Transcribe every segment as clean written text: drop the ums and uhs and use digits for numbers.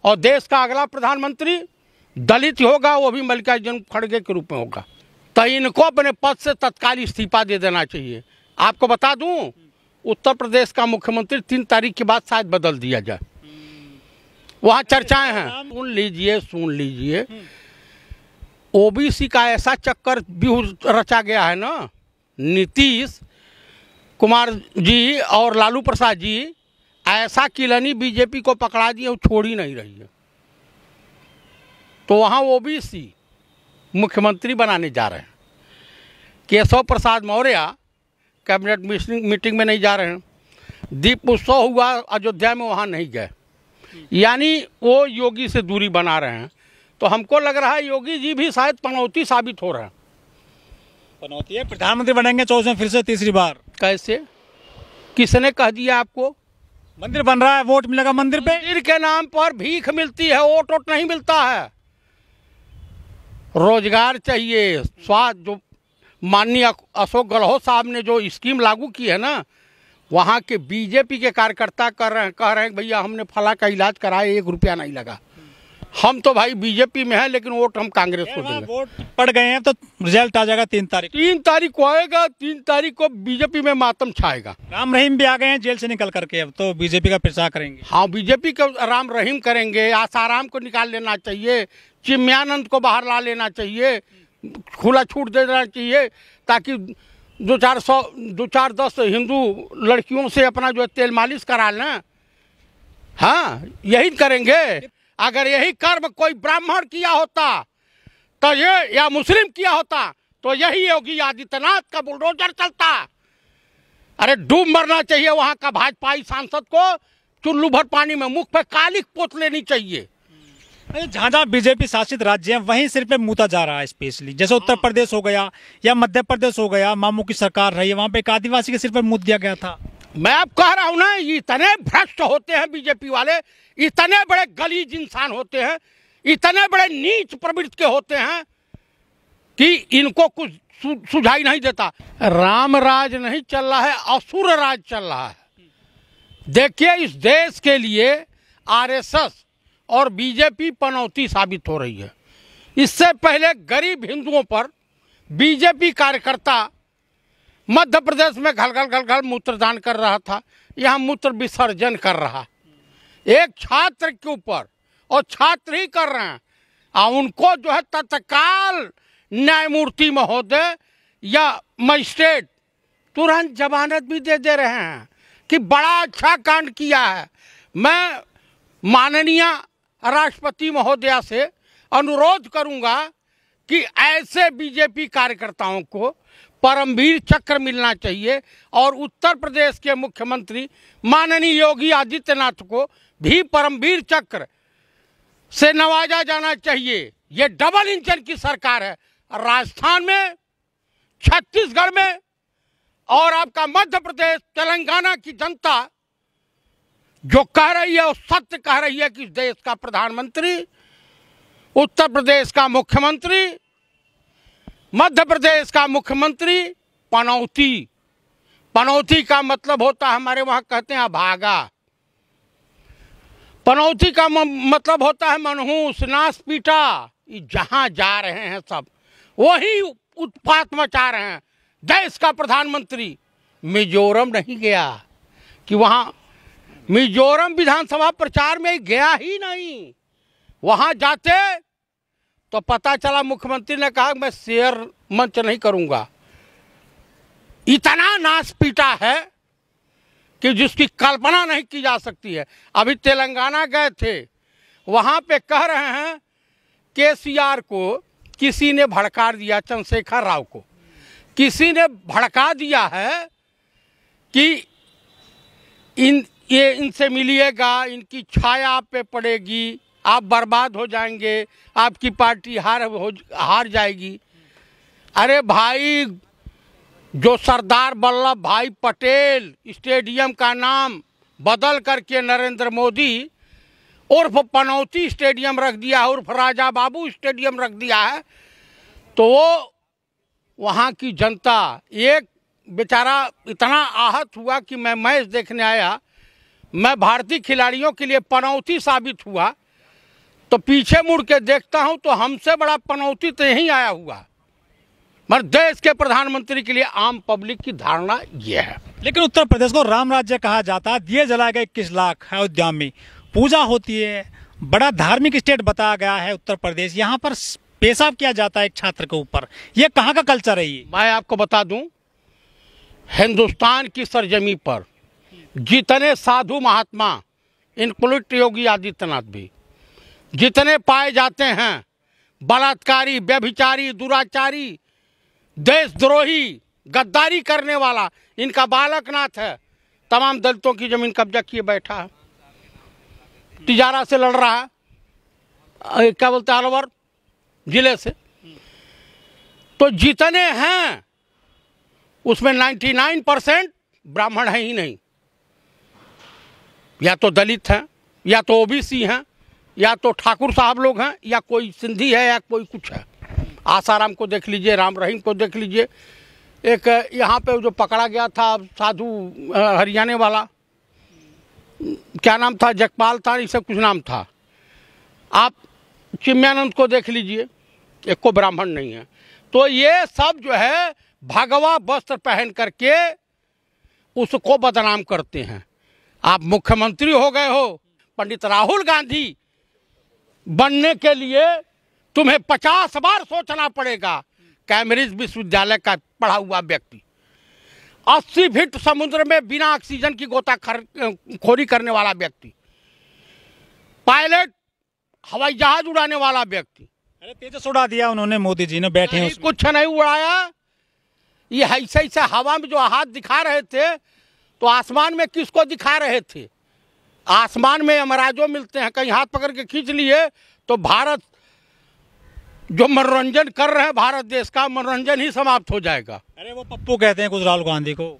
और देश का अगला प्रधानमंत्री दलित होगा, वो भी मल्लिकार्जुन खड़गे के रूप में होगा। तो इनको अपने पद से तत्काल इस्तीफा दे देना चाहिए। आपको बता दूं, उत्तर प्रदेश का मुख्यमंत्री 3 तारीख के बाद शायद बदल दिया जाए। वहाँ चर्चाएं हैं। सुन लीजिए, ओबीसी का ऐसा चक्कर भी रचा गया है ना, नीतीश कुमार जी और लालू प्रसाद जी ऐसा किलनी बीजेपी को पकड़ा दिए, वो छोड़ ही नहीं रही है। तो वहाँ ओबीसी मुख्यमंत्री बनाने जा रहे हैं। केशव प्रसाद मौर्य कैबिनेट मीटिंग में नहीं जा रहे हैं। दीप उत्सव हुआ अयोध्या में, वहाँ नहीं गए, यानी वो योगी से दूरी बना रहे हैं। तो हमको लग रहा है योगी जी भी शायद पनौती साबित हो रहे हैं। पनौती है, प्रधानमंत्री बनेंगे 24 में फिर से तीसरी बार। कैसे? किसने कह दिया आपको? मंदिर बन रहा है, वोट मिलेगा मंदिर पे। मंदिर के नाम पर भीख मिलती है, वोट नहीं मिलता है। रोजगार चाहिए। स्वास्थ्य जो माननीय अशोक गहलोत साहब ने जो स्कीम लागू की है ना, वहाँ के बीजेपी के कार्यकर्ता कह रहे हैं भैया हमने फला का इलाज कराया, 1 रुपया नहीं लगा। हम तो भाई बीजेपी में है, लेकिन वोट हम कांग्रेस को देंगे। वोट पड़ गए हैं तो रिजल्ट आ जाएगा 3 तारीख को आएगा। 3 तारीख को बीजेपी में मातम छाएगा। राम रहीम भी आ गए हैं जेल से निकल करके, अब तो बीजेपी का प्रचार करेंगे। हाँ, बीजेपी को राम रहीम करेंगे। आसाराम को निकाल लेना चाहिए, चिन्मयानंद को बाहर ला लेना चाहिए, खुला छूट दे देना चाहिए, ताकि 2-4-10 हिंदू लड़कियों से अपना जो तेल मालिश करा लें। हाँ, यही करेंगे। अगर यही कर्म कोई ब्राह्मण किया होता तो ये, या मुस्लिम किया होता तो यही योगी आदित्यनाथ का बुलडोजर चलता। अरे डूब मरना चाहिए वहां का भाजपाई सांसद को, चुल्लू भर पानी में मुख पे कालिक पोत लेनी चाहिए। जहाँ जहाँ बीजेपी शासित राज्य है वहीं सिर पे मूता जा रहा है, स्पेशली जैसे उत्तर प्रदेश हो गया या मध्य प्रदेश हो गया, मामू की सरकार रही है, वहाँ पे एक आदिवासी के सिर पे मूत दिया गया था। मैं अब कह रहा हूँ ना, इतने भ्रष्ट होते हैं बीजेपी वाले, इतने बड़े गलीज इंसान होते हैं, इतने बड़े नीच प्रवृत्ति के होते हैं कि इनको कुछ सुझाई नहीं देता। राम राज नहीं चल रहा है, असुर राज चल रहा है। देखिए, इस देश के लिए आरएसएस और बीजेपी पनौती साबित हो रही है। इससे पहले गरीब हिंदुओं पर बीजेपी कार्यकर्ता मध्य प्रदेश में घल मूत्रदान कर रहा था, यहाँ मूत्र विसर्जन कर रहा एक छात्र के ऊपर, और छात्र ही कर रहे हैं। और उनको जो है तत्काल न्यायमूर्ति महोदय या मजिस्ट्रेट तुरंत जमानत भी दे रहे हैं कि बड़ा अच्छा कांड किया है। मैं माननीय राष्ट्रपति महोदया से अनुरोध करूंगा कि ऐसे बीजेपी कार्यकर्ताओं को परमवीर चक्र मिलना चाहिए, और उत्तर प्रदेश के मुख्यमंत्री माननीय योगी आदित्यनाथ को भी परमवीर चक्र से नवाजा जाना चाहिए। ये डबल इंजन की सरकार है, राजस्थान में, छत्तीसगढ़ में, और आपका मध्य प्रदेश, तेलंगाना की जनता जो कह रही है, और सत्य कह रही है कि इस देश का प्रधानमंत्री, उत्तर प्रदेश का मुख्यमंत्री, मध्य प्रदेश का मुख्यमंत्री पनौती का मतलब होता है, हमारे वहां कहते हैं अभागा। पनौती का मतलब होता है मनहूस, नास पीटा। जहां जा रहे हैं सब वही उत्पात मचा रहे हैं। देश का प्रधानमंत्री मिजोरम नहीं गया कि वहां मिजोरम विधानसभा प्रचार में गया ही नहीं। वहां जाते तो पता चला मुख्यमंत्री ने कहा मैं शेयर मंच नहीं करूंगा। इतना नाश पीटा है कि जिसकी कल्पना नहीं की जा सकती है। अभी तेलंगाना गए थे, वहां पे कह रहे हैं केसीआर को किसी ने भड़का दिया, चंद्रशेखर राव को किसी ने भड़का दिया है कि इनसे मिलिएगा, इनकी छाया आप पे पड़ेगी, आप बर्बाद हो जाएंगे, आपकी पार्टी हार जाएगी। अरे भाई, जो सरदार वल्लभ भाई पटेल स्टेडियम का नाम बदल करके नरेंद्र मोदी उर्फ पनौती स्टेडियम रख दिया है, उर्फ राजा बाबू स्टेडियम रख दिया है, तो वो वहाँ की जनता, एक बेचारा इतना आहत हुआ कि मैं मैच देखने आया, मैं भारतीय खिलाड़ियों के लिए पनौती साबित हुआ। तो पीछे मुड़ के देखता हूं तो हमसे बड़ा पनौती तो यहीं आया हुआ, मगर देश के प्रधानमंत्री के लिए आम पब्लिक की धारणा यह है। लेकिन उत्तर प्रदेश को राम राज्य कहा जाता है, दिए जलाए गए 21 लाख अयोध्या में, पूजा होती है, बड़ा धार्मिक स्टेट बताया गया है उत्तर प्रदेश, यहाँ पर पेशाब किया जाता है एक छात्र के ऊपर, ये कहाँ का कल्चर है ये? मैं आपको बता दूं, हिंदुस्तान की सरजमी पर जितने साधु महात्मा, इंक्लूड योगी आदित्यनाथ भी, जितने पाए जाते हैं बलात्कारी, व्यभिचारी, दुराचारी, देशद्रोही, गद्दारी करने वाला, इनका बालकनाथ है। तमाम दलितों की जमीन कब्जा किए बैठा है, तिजारा से लड़ रहा है, क्या बोलते हैं, अलवर जिले से। तो जितने हैं उसमें 99% ब्राह्मण है ही नहीं, या तो दलित हैं, या तो ओबीसी हैं, या तो ठाकुर साहब लोग हैं, या कोई सिंधी है, या कोई कुछ है। आसाराम को देख लीजिए, राम रहीम को देख लीजिए, एक यहाँ पे जो पकड़ा गया था साधु हरियाणा वाला, क्या नाम था, जगपाल था, इससे कुछ नाम था। आप चिन्मयानंद को देख लीजिए, एक को ब्राह्मण नहीं है। तो ये सब जो है भगवा वस्त्र पहन करके उसको बदनाम करते हैं। आप मुख्यमंत्री हो गए हो, पंडित राहुल गांधी बनने के लिए तुम्हें 50 बार सोचना पड़ेगा। कैम्ब्रिज विश्वविद्यालय का पढ़ा हुआ व्यक्ति, 80 फीट समुद्र में बिना ऑक्सीजन की गोताखोरी करने वाला व्यक्ति, पायलट हवाई जहाज उड़ाने वाला व्यक्ति। अरे तेजस उड़ा दिया उन्होंने, मोदी जी ने, बैठे हैं कुछ नहीं उड़ाया। ये ऐसे ऐसे हवा में जो हाथ दिखा रहे थे, तो आसमान में किसको दिखा रहे थे? आसमान में यमराजों मिलते हैं, कहीं हाथ पकड़ के खींच लिए तो भारत जो मनोरंजन कर रहे हैं, भारत देश का मनोरंजन ही समाप्त हो जाएगा। अरे वो पप्पू कहते हैं कुछ राहुल गांधी को,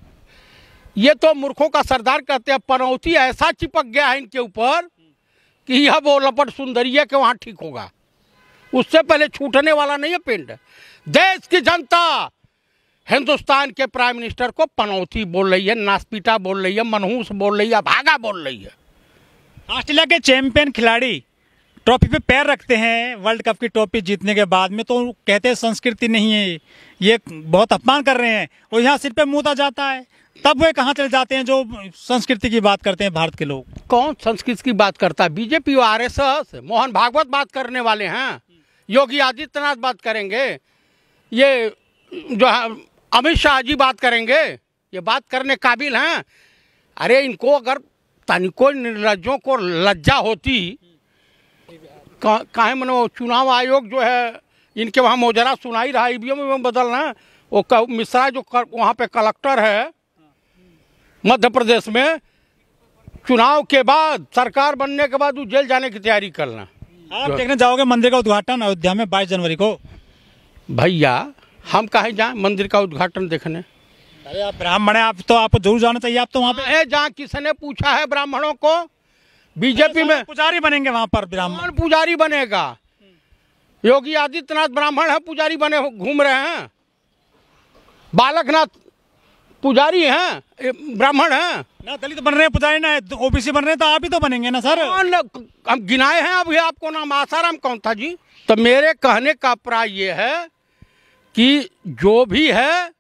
ये तो मूर्खों का सरदार कहते हैं। पनौती ऐसा चिपक गया है इनके ऊपर कि यह वो लपट सुंदरिया के वहां ठीक होगा, उससे पहले छूटने वाला नहीं है पिंड। देश की जनता हिंदुस्तान के प्राइम मिनिस्टर को पनौती बोल रही है, नासपीटा बोल रही है, मनहूस बोल रही है, भागा बोल रही है। ऑस्ट्रेलिया के चैंपियन खिलाड़ी ट्रॉफी पे पैर रखते हैं वर्ल्ड कप की ट्रॉफी जीतने के बाद में, तो कहते हैं संस्कृति नहीं है, ये बहुत अपमान कर रहे हैं, और यहाँ सिर पे मुँह आ जाता है, तब वे कहाँ चले जाते हैं जो संस्कृति की बात करते हैं भारत के लोग? कौन संस्कृति की बात करता है? बीजेपी और आरएसएस, मोहन भागवत बात करने वाले हैं, योगी आदित्यनाथ बात करेंगे, ये जो है अमित शाह जी बात करेंगे, ये बात करने काबिल हैं? अरे इनको अगर तनिको निर्लज्जों को लज्जा होती, काहे मनो चुनाव आयोग जो है इनके वहाँ मोजरा सुनाई रहा, ईवीएम में बदलना, वो मिश्रा जो वहाँ पे कलेक्टर है मध्य प्रदेश में, चुनाव के बाद सरकार बनने के बाद वो जेल जाने की तैयारी करना। आप देखने जाओगे मंदिर का उद्घाटन अयोध्या में 22 जनवरी को? भैया हम कहीं जाएं मंदिर का उद्घाटन देखने? अरे आप ब्राह्मण हैं, आप तो आपको जरूर जाना चाहिए, आप तो वहाँ पे जहाँ किसने पूछा है ब्राह्मणों को? बीजेपी में पुजारी बनेंगे वहाँ पर ब्राह्मण? कौन पुजारी बनेगा? योगी आदित्यनाथ ब्राह्मण है, पुजारी बने घूम रहे हैं। बालकनाथ पुजारी हैं, ब्राह्मण हैं ना, दलित बन रहे हैं पुजारी, ना ओबीसी बन रहे हैं, तो आप ही तो बनेंगे ना सर। हम गिनाए हैं अभी आपको नाम, आसाराम कौन था जी? तो मेरे कहने का प्राय ये है कि जो भी है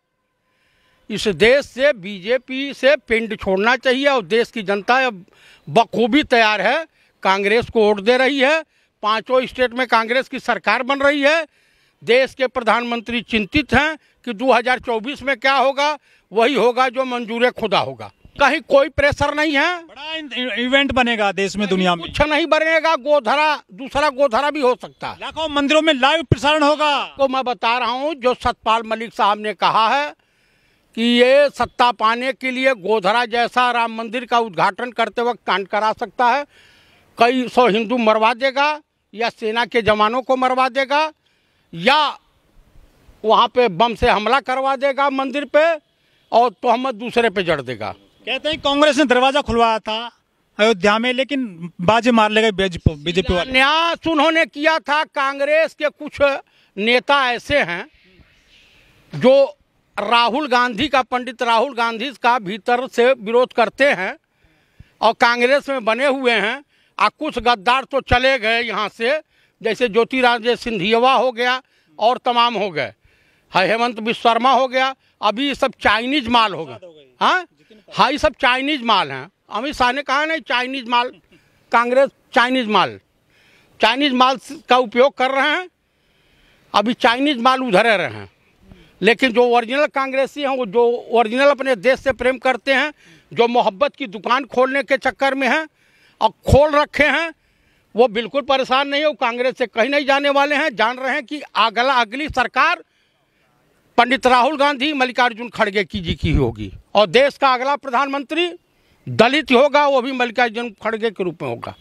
इस देश से, बीजेपी से पिंड छोड़ना चाहिए, और देश की जनता अब बखूबी तैयार है, कांग्रेस को वोट दे रही है, 5 स्टेट में कांग्रेस की सरकार बन रही है। देश के प्रधानमंत्री चिंतित हैं कि 2024 में क्या होगा, वही होगा जो मंजूर खुदा होगा। कहीं कोई प्रेशर नहीं है, बड़ा इवेंट बनेगा देश में, दुनिया में कुछ नहीं बनेगा। गोधरा, दूसरा गोधरा भी हो सकता है, लाखों मंदिरों में लाइव प्रसारण होगा। तो मैं बता रहा हूँ, जो सतपाल मलिक साहब ने कहा है कि ये सत्ता पाने के लिए गोधरा जैसा राम मंदिर का उद्घाटन करते वक्त कांड करा सकता है, कई 100 हिंदू मरवा देगा, या सेना के जवानों को मरवा देगा, या वहाँ पे बम से हमला करवा देगा मंदिर पे, और तोहमत दूसरे पे जड़ देगा। कहते हैं कांग्रेस ने दरवाजा खुलवाया था अयोध्या में, लेकिन बाजी मार ले गए बीजेपी वाले। न्यास उन्होंने किया था। कांग्रेस के कुछ नेता ऐसे हैं जो राहुल गांधी का, पंडित राहुल गांधी का भीतर से विरोध करते हैं और कांग्रेस में बने हुए हैं, और कुछ गद्दार तो चले गए यहाँ से, जैसे ज्योतिरादित्य सिंधिया हो गया और तमाम हो गए, हेमंत बिश्व शर्मा हो गया। अभी ये सब चाइनीज माल हो गए। हाँ, ये सब चाइनीज माल हैं। अमित शाह ने कहा नहीं चाइनीज माल, कांग्रेस चाइनीज माल का उपयोग कर रहे हैं। अभी चाइनीज माल उधरे रहे हैं, लेकिन जो ओरिजिनल कांग्रेसी हैं, वो जो ओरिजिनल अपने देश से प्रेम करते हैं, जो मोहब्बत की दुकान खोलने के चक्कर में हैं और खोल रखे हैं, वो बिल्कुल परेशान नहीं है। वो कांग्रेस से कहीं नहीं जाने वाले हैं। जान रहे हैं कि अगली सरकार पंडित राहुल गांधी, मल्लिकार्जुन खड़गे जी की होगी, और देश का अगला प्रधानमंत्री दलित होगा, वो भी मल्लिकार्जुन खड़गे के रूप में होगा।